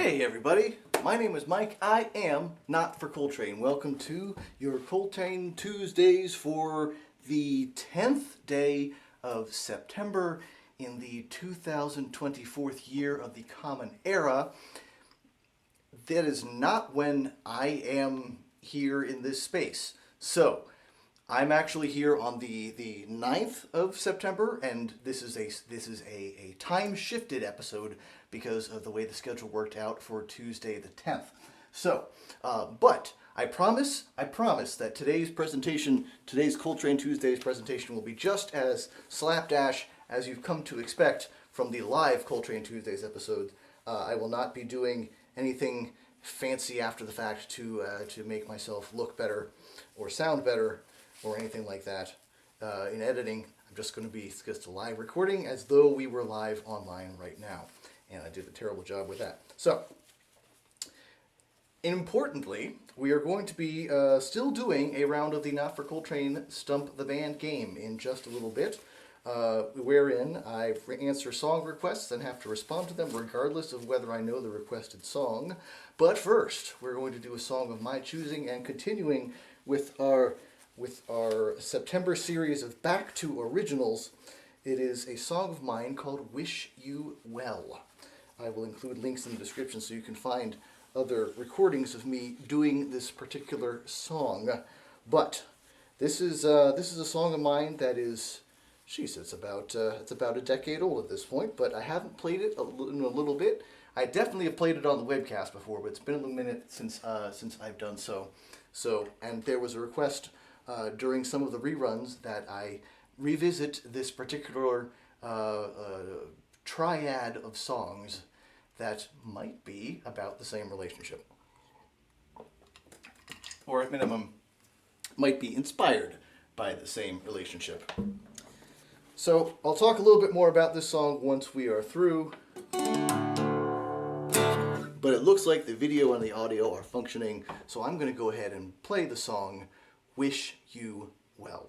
Hey everybody, my name is Mike. I am Not for Coltrane. Welcome to your Coltrane Tuesdays for the 10th day of September in the 2024 year of the Common Era. That is not when I am here in this space. So, I'm actually here on the 9th of September, and this is a time-shifted episode because of the way the schedule worked out for Tuesday the 10th. So, but I promise that today's Coltrane Tuesdays presentation will be just as slapdash as you've come to expect from the live Coltrane Tuesdays episode. I will not be doing anything fancy after the fact to make myself look better or sound better or anything like that. In editing, I'm just going to be just a live recording as though we were live online right now. And I did a terrible job with that. So, importantly, we are going to be still doing a round of the Not for Coltrane Stump-the-Band game in just a little bit, wherein I answer song requests and have to respond to them regardless of whether I know the requested song. But first, we're going to do a song of my choosing and continuing with our September series of Back to Originals. It is a song of mine called Wish You Well. I will include links in the description so you can find other recordings of me doing this particular song. But this is a song of mine that is, it's about a decade old at this point, but I haven't played it in a little bit. I definitely have played it on the webcast before, but it's been a little minute since I've done so. And there was a request during some of the reruns that I revisit this particular triad of songs that might be about the same relationship. Or at minimum, might be inspired by the same relationship. So I'll talk a little bit more about this song once we are through. But it looks like the video and the audio are functioning, so I'm going to go ahead and play the song Wish You Well.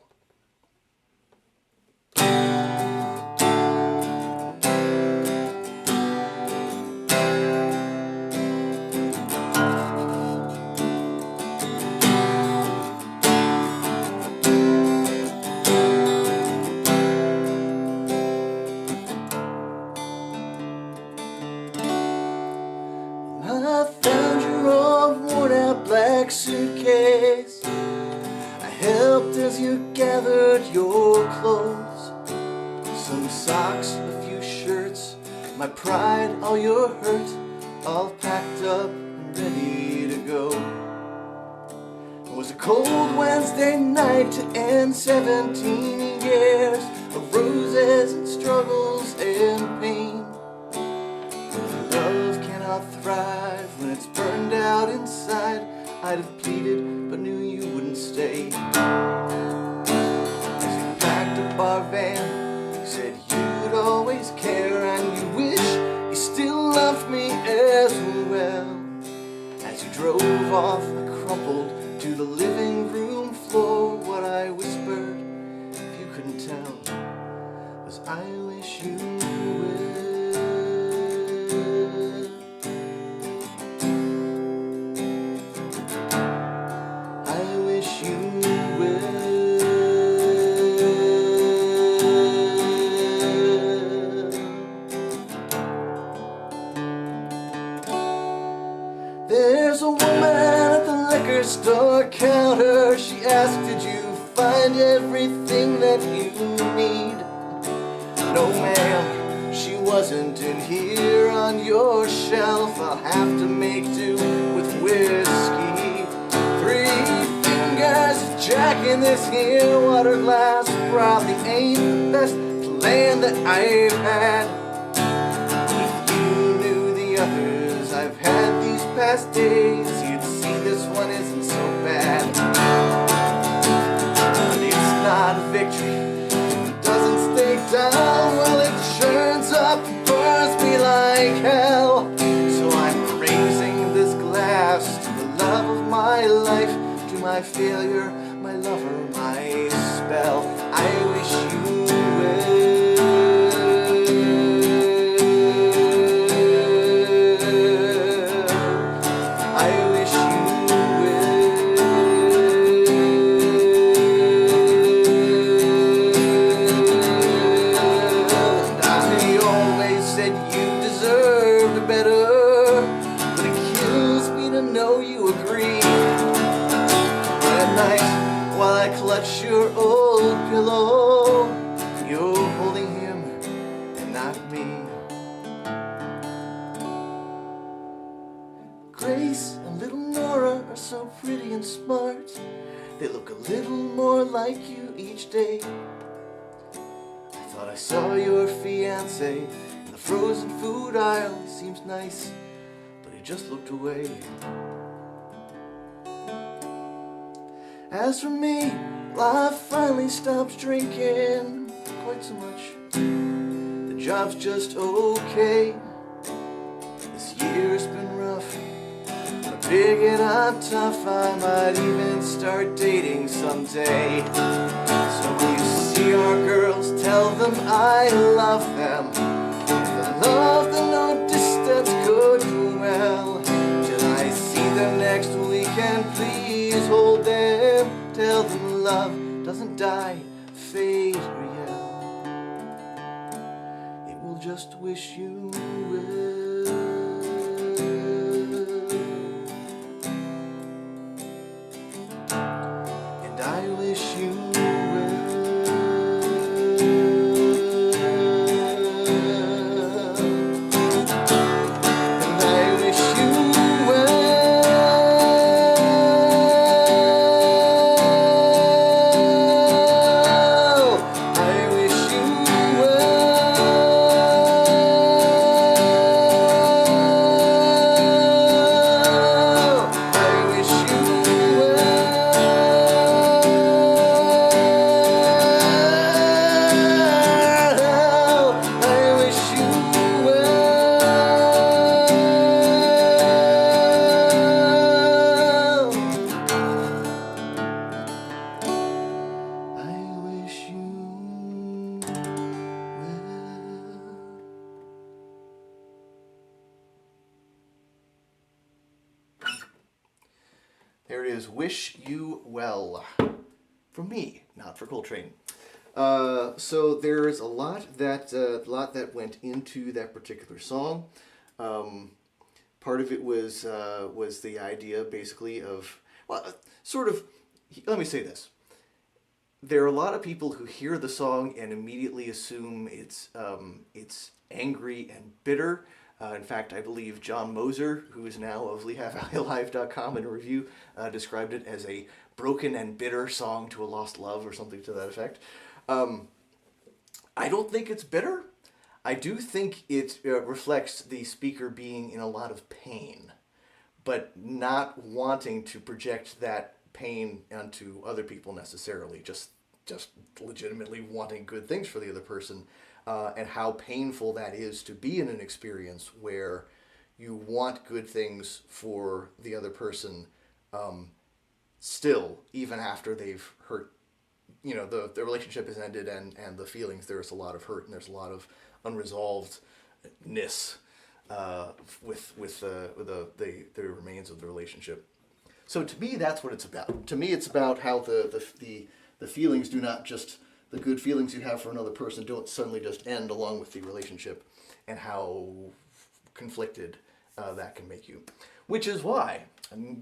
I found your old worn-out black suitcase. I helped as you gathered your clothes. Some socks, a few shirts, my pride, all your hurt, all packed up and ready to go. It was a cold Wednesday night to end 17 years of roses and struggles and pain. Love cannot thrive when it's burned out inside. I'd have pleaded, but knew you wouldn't stay. As you packed up our van, you said you'd always care, and you wish you still loved me as well. As you drove off, I crumpled to the living room floor. What I whispered, if you couldn't tell, was I wish you well. There's a woman at the liquor store counter. She asked, did you find everything that you need? No ma'am, she wasn't in here on your shelf. I'll have to make do with whiskey. 3 fingers of Jack in this here water glass probably ain't the best plan that I've had. If you knew the others I've had these past days, you'd see this one isn't so bad. But it's not a victory, it doesn't stay down. Well, it churns up and burns me like hell. So I'm raising this glass to the love of my life, to my failure, my lover, my spell. I wish you well. clutch your old pillow. You're holding him and not me. Grace and little Nora are so pretty and smart. They look a little more like you each day. I thought I saw your fiancé in the frozen food aisle. He seems nice, but he just looked away. As for me, well, I finally stopped drinking quite so much. The job's just okay. This year's been rough. I'm big and I'm tough. I might even start dating someday. So when you see our girls, tell them I love them. The love that no distance could well. Till I see them next weekend, please hold them. Tell them love doesn't die, fade, or yell. It will just wish you well. And I wish you There it is, Wish You Well. For me, not for Coltrane. So there's a lot that went into that particular song. Part of it was the idea, basically, of, well, sort of, let me say this. There are a lot of people who hear the song and immediately assume it's angry and bitter. In fact, I believe John Moser, who is now of LehaveValleyLive.com, in a review, described it as a broken and bitter song to a lost love, or something to that effect. I don't think it's bitter. I do think it reflects the speaker being in a lot of pain, but not wanting to project that pain onto other people necessarily, just legitimately wanting good things for the other person. And how painful that is to be in an experience where you want good things for the other person still, even after they've hurt, the relationship has ended and the feelings, there's a lot of hurt and there's a lot of unresolvedness with the remains of the relationship. So to me, that's what it's about. To me, it's about how the feelings do not just... the good feelings you have for another person don't suddenly just end along with the relationship, and how conflicted that can make you. Which is why,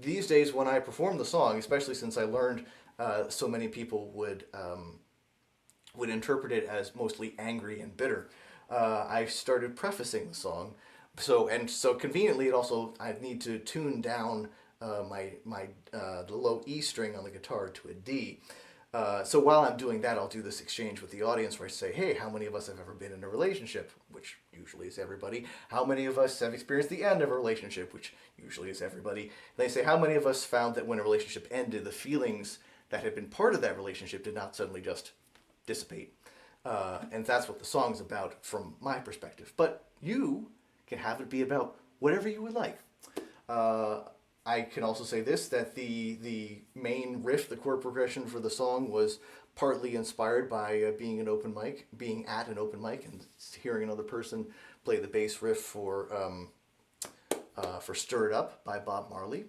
these days when I perform the song, especially since I learned so many people would interpret it as mostly angry and bitter, I started prefacing the song. So conveniently, I need to tune down the low E string on the guitar to a D. So while I'm doing that, I'll do this exchange with the audience where I say, hey, how many of us have ever been in a relationship? Which usually is everybody. How many of us have experienced the end of a relationship? Which usually is everybody. And they say, how many of us found that when a relationship ended, the feelings that had been part of that relationship did not suddenly just dissipate? And that's what the song's about from my perspective. But you can have it be about whatever you would like. I can also say this, that the main riff, the chord progression for the song, was partly inspired by being at an open mic and hearing another person play the bass riff for Stir It Up by Bob Marley.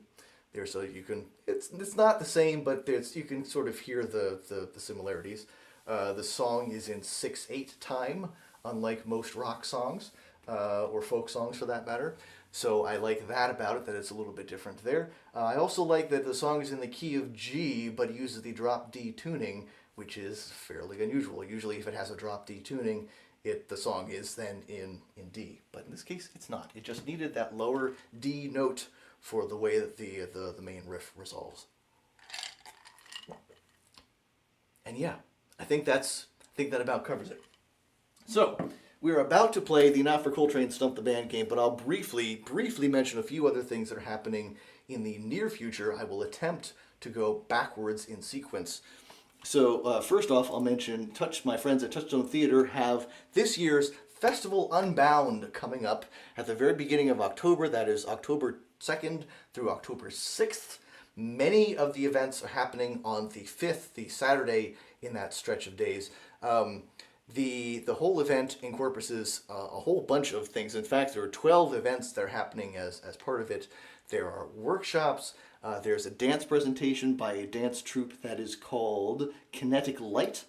So you can, it's not the same, but you can sort of hear the similarities. The song is in 6/8 time, unlike most rock songs. or folk songs for that matter. So I like that about it, that it's a little bit different there. I also like that the song is in the key of G, but uses the drop D tuning, which is fairly unusual. Usually if it has a drop D tuning, the song is then in D. But in this case, it's not. It just needed that lower D note for the way that the main riff resolves. And yeah, I think that about covers it. So, we're about to play the Not for Coltrane Stump-the-Band game, but I'll briefly mention a few other things that are happening in the near future. I will attempt to go backwards in sequence. So, first off, I'll mention my friends at Touchstone Theater have this year's Festival Unbound coming up at the very beginning of October. That is October 2nd through October 6th. Many of the events are happening on the 5th, the Saturday in that stretch of days. The whole event encompasses a whole bunch of things. In fact, there are 12 events that are happening as part of it. There are workshops. There's a dance presentation by a dance troupe that is called Kinetic Light.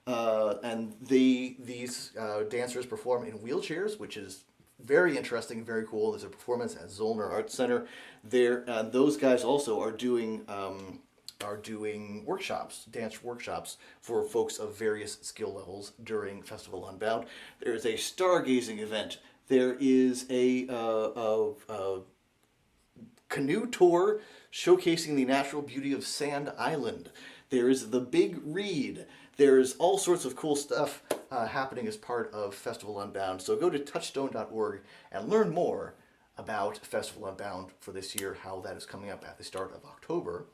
And these dancers perform in wheelchairs, which is very interesting, very cool. There's a performance at Zollner Arts Center. Those guys also are doing workshops, dance workshops for folks of various skill levels during Festival Unbound. There's a stargazing event. There is a canoe tour showcasing the natural beauty of Sand Island. There is the Big Read. There's all sorts of cool stuff happening as part of Festival Unbound. So go to touchstone.org and learn more about Festival Unbound for this year, how that is coming up at the start of October.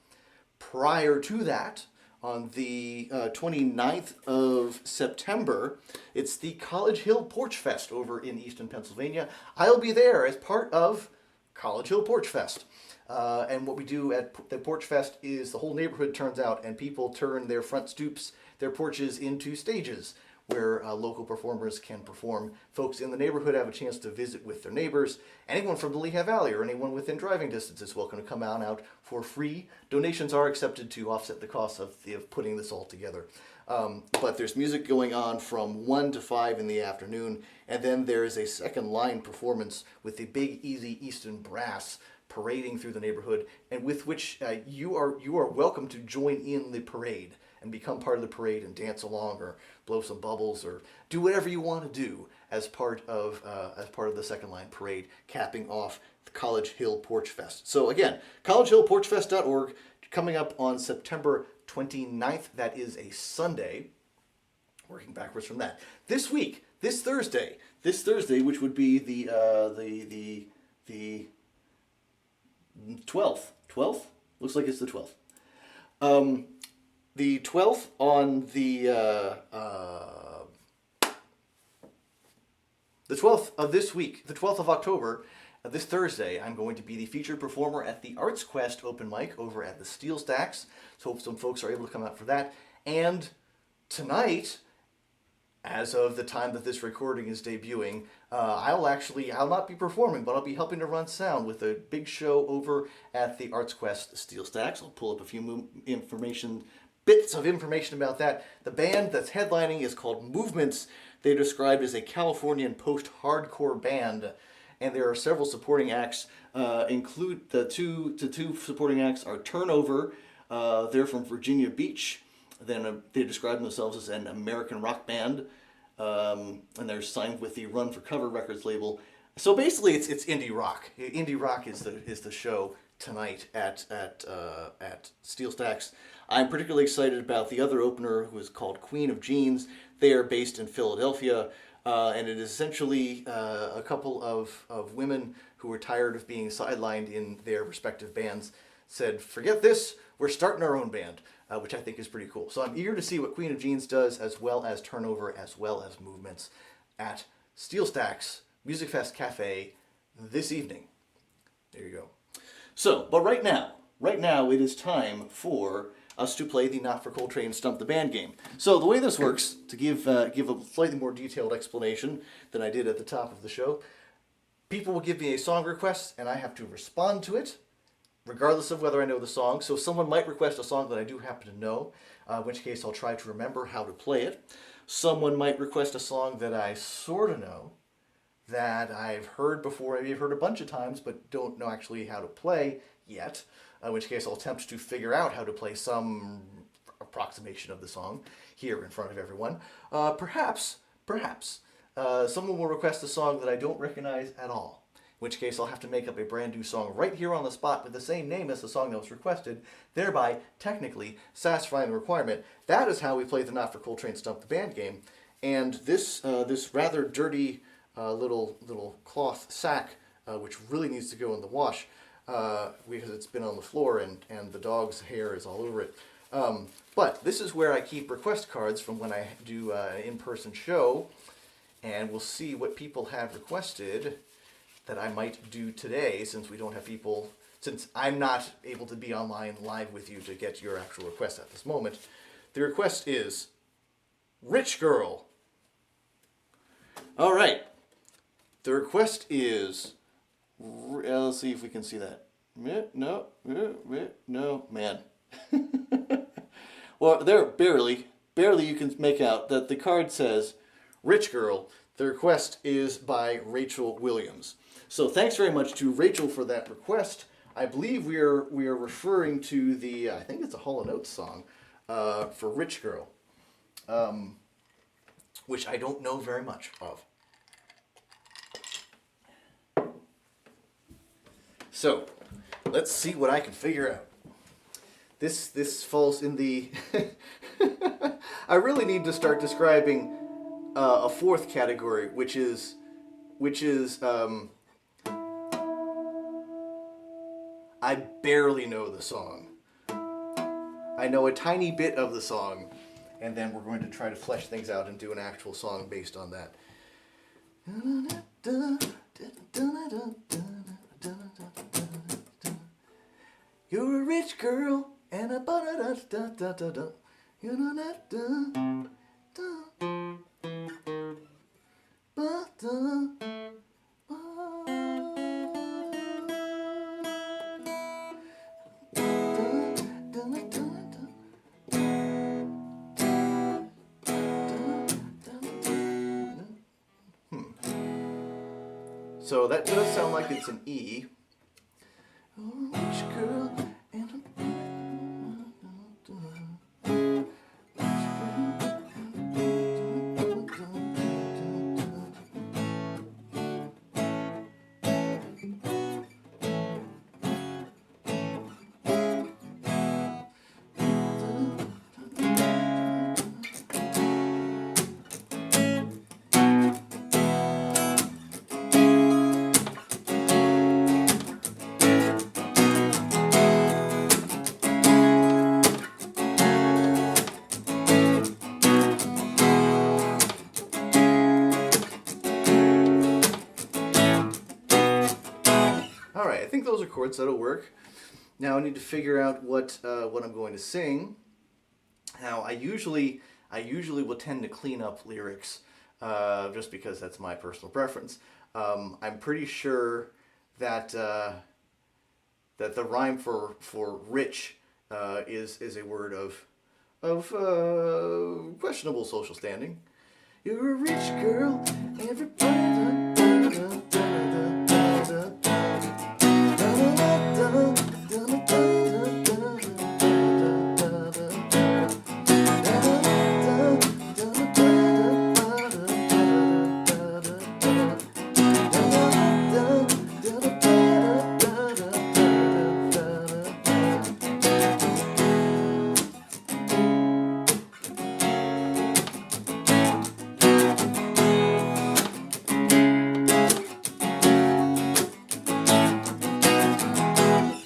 Prior to that, on the 29th of September, it's the College Hill PorchFest over in Easton, Pennsylvania. I'll be there as part of College Hill PorchFest. And what we do at the PorchFest is the whole neighborhood turns out and people turn their front stoops, their porches into stages where local performers can perform. Folks in the neighborhood have a chance to visit with their neighbors. Anyone from the Lehigh Valley or anyone within driving distance is welcome to come out for free. Donations are accepted to offset the cost of putting this all together. But there's music going on from 1 to 5 in the afternoon, and then there is a second line performance with the Big Easy Easton Brass parading through the neighborhood, and with which you are welcome to join in the parade and become part of the parade and dance along or blow some bubbles or do whatever you want to do as part of the second line parade, capping off the College Hill PorchFest. So again, collegehillporchfest.org, coming up on September 29th. That is a Sunday. Working backwards from that. This week, this Thursday, which would be the 12th. 12th? Looks like it's the 12th. The 12th on the 12th of this week, the 12th of October, this Thursday, I'm going to be the featured performer at the Arts Quest open mic over at the Steel Stacks. So hope some folks are able to come out for that. And tonight, as of the time that this recording is debuting, I'll not be performing, but I'll be helping to run sound with a big show over at the Arts Quest Steel Stacks. I'll pull up a few bits of information about that. The band that's headlining is called Movements. They're described as a Californian post-hardcore band, and there are several supporting acts. Include the two supporting acts are Turnover. They're from Virginia Beach. Then they describe themselves as an American rock band, and they're signed with the Run for Cover Records label. So basically, it's indie rock. Indie rock is the show tonight at Steel Stacks. I'm particularly excited about the other opener, who is called Queen of Jeans. They are based in Philadelphia, and it is essentially a couple of women who were tired of being sidelined in their respective bands said, forget this, we're starting our own band, which I think is pretty cool. So I'm eager to see what Queen of Jeans does, as well as Turnover, as well as Movements at Steel Stacks Music Fest Cafe this evening. There you go. So, but right now it is time for us to play the Not for Coltrane Stump-the-Band game. So the way this works, to give a slightly more detailed explanation than I did at the top of the show, people will give me a song request, and I have to respond to it, regardless of whether I know the song. So someone might request a song that I do happen to know, in which case I'll try to remember how to play it. Someone might request a song that I sort of know. that I've heard before, maybe I've heard a bunch of times, but don't know actually how to play yet, in which case I'll attempt to figure out how to play some approximation of the song here in front of everyone. Perhaps, someone will request a song that I don't recognize at all, in which case I'll have to make up a brand new song right here on the spot with the same name as the song that was requested, thereby technically satisfying the requirement. That is how we play the Not for Coltrane Stump-the-Band game. And this rather dirty little cloth sack, which really needs to go in the wash because it's been on the floor and the dog's hair is all over it. But this is where I keep request cards from when I do an in-person show, and we'll see what people have requested that I might do today, since we don't have people, since I'm not able to be online live with you to get your actual request at this moment. The request is Rich Girl. All right. The request is, let's see if we can see that. No, man. Well, there, barely you can make out that the card says Rich Girl. The request is by Rachel Williams. So thanks very much to Rachel for that request. I believe we are referring to the, I think it's a Hall & Oates song, for Rich Girl, which I don't know very much of. So, let's see what I can figure out. This falls in the... I really need to start describing a fourth category, which is I barely know the song. I know a tiny bit of the song, and then we're going to try to flesh things out and do an actual song based on that. You're a rich girl and a ba-da-da-da-da-da-da. You know that So that does sound like it's an E. Rich girl and Alright, I think those are chords that'll work. Now I need to figure out what I'm going to sing. Now I usually will tend to clean up lyrics just because that's my personal preference. I'm pretty sure that that the rhyme for rich is a word of questionable social standing. You're a rich girl, everybody.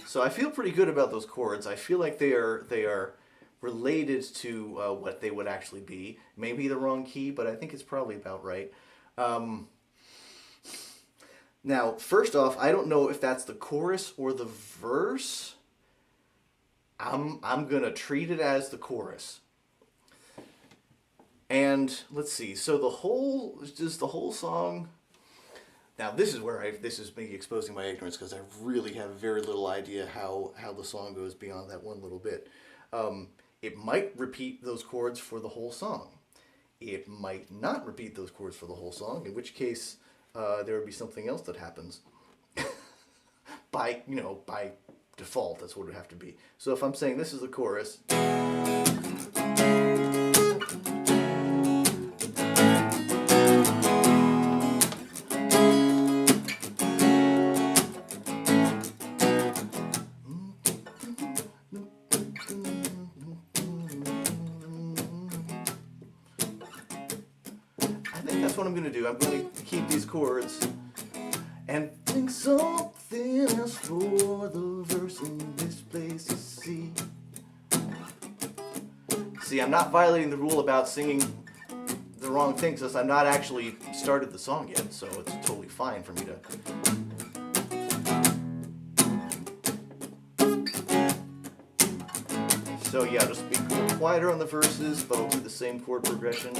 So I feel pretty good about those chords. I feel like they are related to what they would actually be. Maybe the wrong key, but I think it's probably about right. Now, first off, I don't know if that's the chorus or the verse. I'm gonna treat it as the chorus. And let's see. So the whole song. Now this is me exposing my ignorance, because I really have very little idea how the song goes beyond that one little bit. It might repeat those chords for the whole song. It might not repeat those chords for the whole song, in which case there would be something else that happens. by default, that's what it would have to be. So if I'm saying this is the chorus, that's what I'm going to do. I'm going to keep these chords and think something else for the verse in this place to see. See, I'm not violating the rule about singing the wrong thing since I'm not actually started the song yet, so it's totally fine for me to... So yeah, just be quieter on the verses, but I'll do the same chord progression.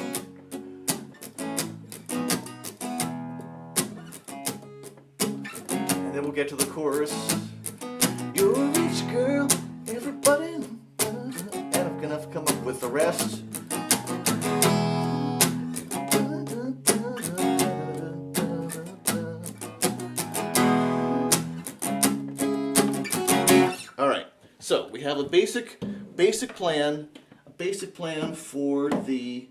And then we'll get to the chorus. You're a rich girl, everybody, and I'm gonna have to come up with the rest. All right, so we have a basic plan for the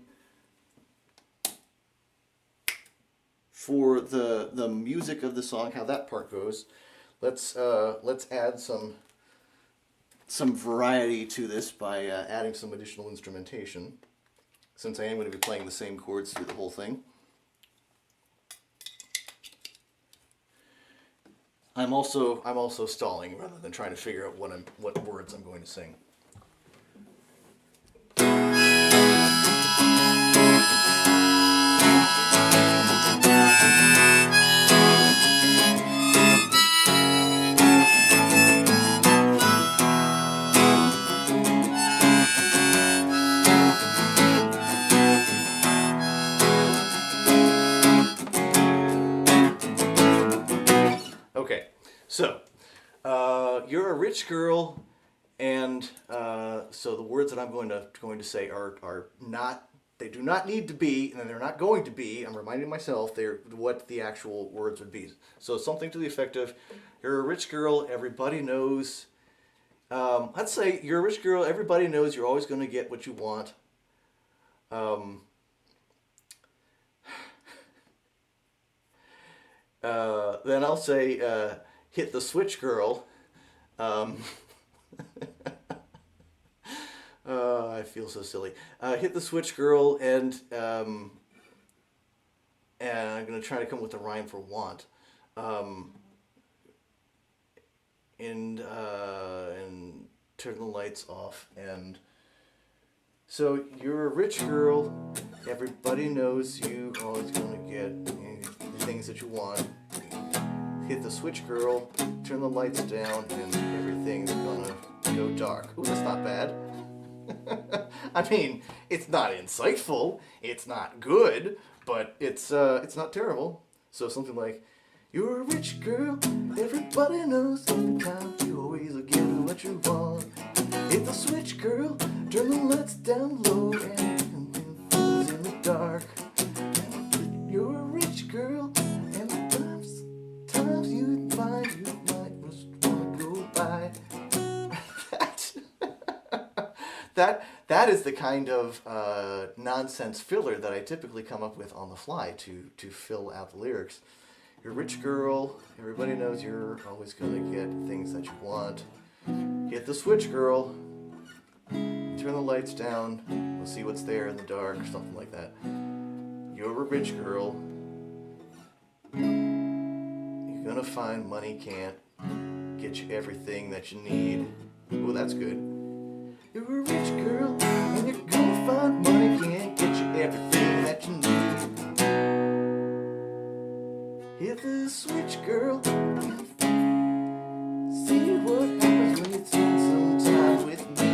music of the song, how that part goes. Let's add some variety to this by adding some additional instrumentation, since I am going to be playing the same chords through the whole thing. I'm also stalling rather than trying to figure out what words I'm going to sing. Okay, so you're a rich girl, and so the words that I'm going to say are not, they do not need to be, and they're not going to be. I'm reminding myself they're what the actual words would be. So something to the effect of, you're a rich girl, everybody knows. Let's say you're a rich girl, everybody knows you're always going to get what you want. Then I'll say, hit the switch, girl. I feel so silly. Hit the switch, girl, and I'm going to try to come up with a rhyme for want. And turn the lights off. And so you're a rich girl. Everybody knows you always going to get the things that you want. Hit the switch, girl, turn the lights down, and everything's gonna go dark. Ooh, that's not bad. I mean, it's not insightful, it's not good, but it's not terrible. So something like, you're a rich girl, everybody knows, every time you always get what you want. Hit the switch, girl, turn the lights down low, and things in the dark. You're a rich girl, and times you find you might just want to go by. That is the kind of nonsense filler that I typically come up with on the fly to fill out the lyrics. You're a rich girl, everybody knows you're always going to get things that you want. Hit the switch, girl, turn the lights down, we'll see what's there in the dark, or something like that. You're a rich girl, you're gonna find money can't get you everything that you need. Ooh, that's good. You're a rich girl, and you're gonna find money can't get you everything that you need. Hit the switch, girl, see what happens when you spend some time with me.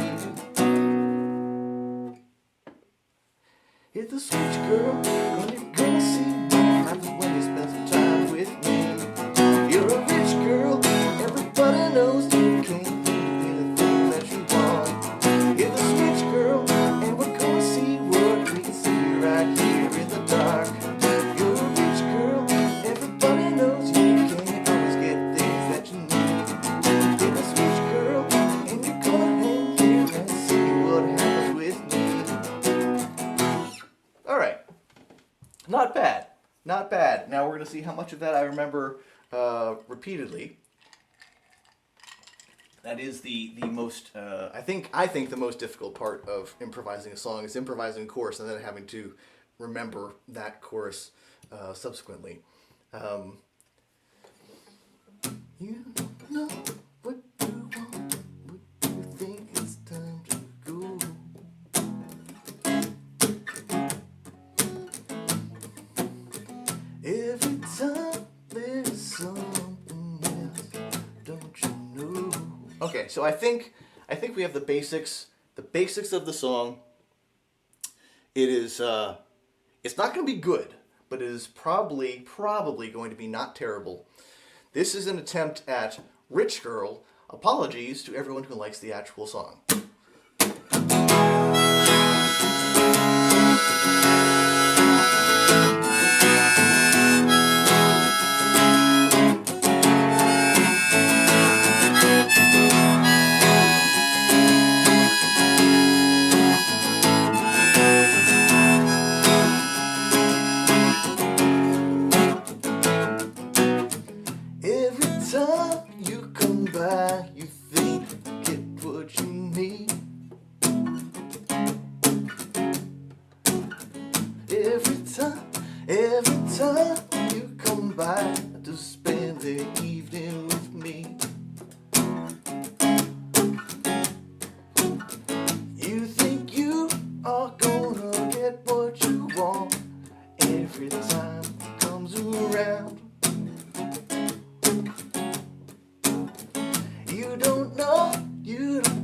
Hit the switch, girl, and you're gonna see what happens when you spend some time with me. You're a rich girl, everybody knows you can't do anything that you want. Hit the switch, girl, and we're gonna see what we can see right here in the dark. You're a rich girl, everybody bad. Now we're going to see how much of that I remember repeatedly. That is the most, I think the most difficult part of improvising a song is improvising a chorus and then having to remember that chorus subsequently. You don't know what you want, what you think it's time to go. Every time there's something else, don't you know? Okay, so I think we have the basics of the song. It is it's not going to be good, but it is probably going to be not terrible. This is an attempt at Rich Girl. Apologies to everyone who likes the actual song. You think you get what you need. Every time you come by to spend the evening with me. You think you are gonna get what you want every time it comes around. You don't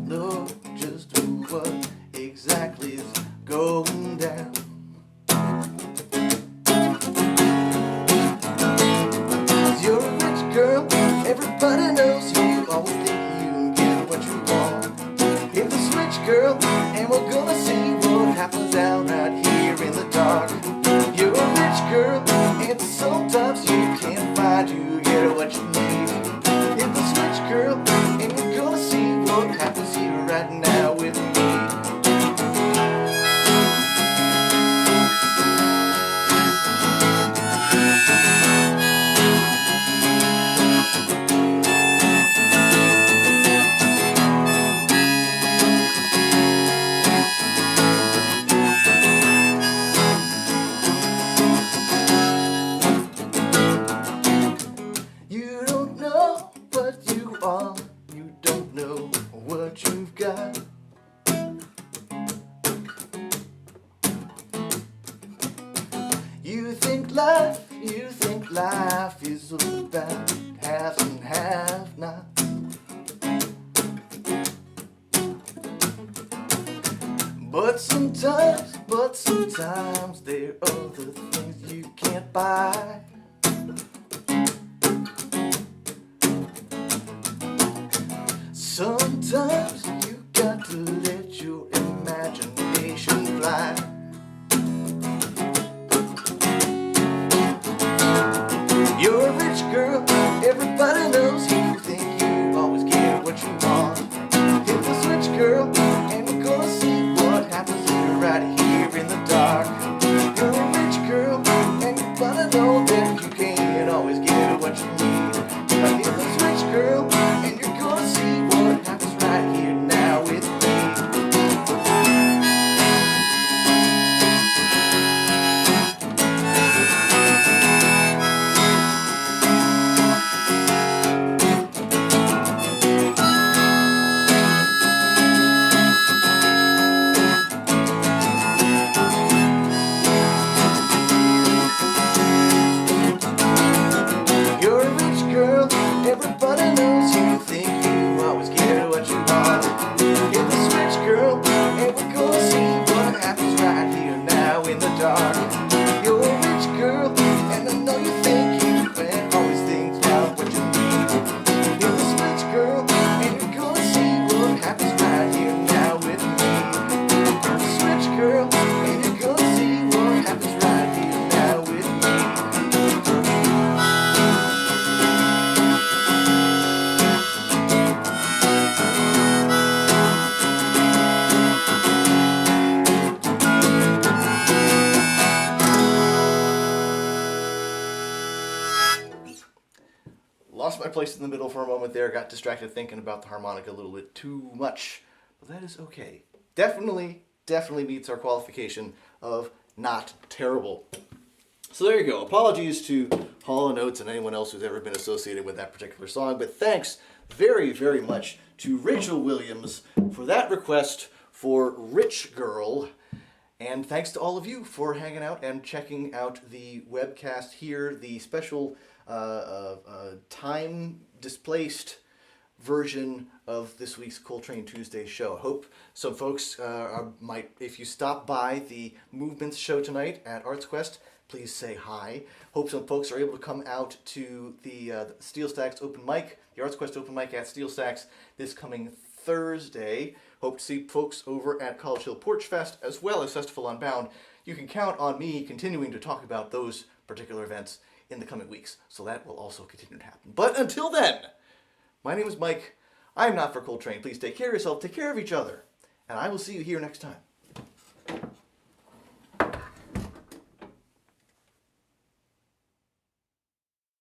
know just what exactly is going down. You're a rich girl, everybody knows you always think you can get what you want. Hit the switch, girl, and we're gonna see what happens out right here in the dark. You're a rich girl, and sometimes you can't find you get what you need. Hit the switch, girl, and we're gonna see what happens here right now with me. You don't know what you are, you don't know what you've got. You think life is all about haves and have-nots. But sometimes there are other things you can't buy. Sometimes you got to let your imagination fly. You're a rich girl, everybody knows you think you always get what you want. Hit the switch, girl, and we're gonna see what happens here right here in the dark. You're a rich girl, and you gotta know that you can't always get what you need. Hit the switch, girl, and you're gonna see what happens right here now with me. lost my place in the middle for a moment there, got distracted thinking about the harmonica a little bit too much. But that is okay. Definitely meets our qualification of not terrible. So there you go. Apologies to Hall & Oates and anyone else who's ever been associated with that particular song, but thanks very, very much to Rachel Williams for that request for Rich Girl. And thanks to all of you for hanging out and checking out the webcast here, the special time-displaced version of this week's Coltrane Tuesday show. I hope some folks might, if you stop by the Movements show tonight at Arts Quest, please say hi. Hope some folks are able to come out to the Steel Stacks open mic, the Arts Quest open mic at Steel Stacks this coming Thursday. Hope to see folks over at College Hill PorchFest as well as Festival Unbound. You can count on me continuing to talk about those particular events in the coming weeks, so that will also continue to happen. But until then, my name is Mike. I'm Not for Coltrane. Please take care of yourself, take care of each other, and I will see you here next time.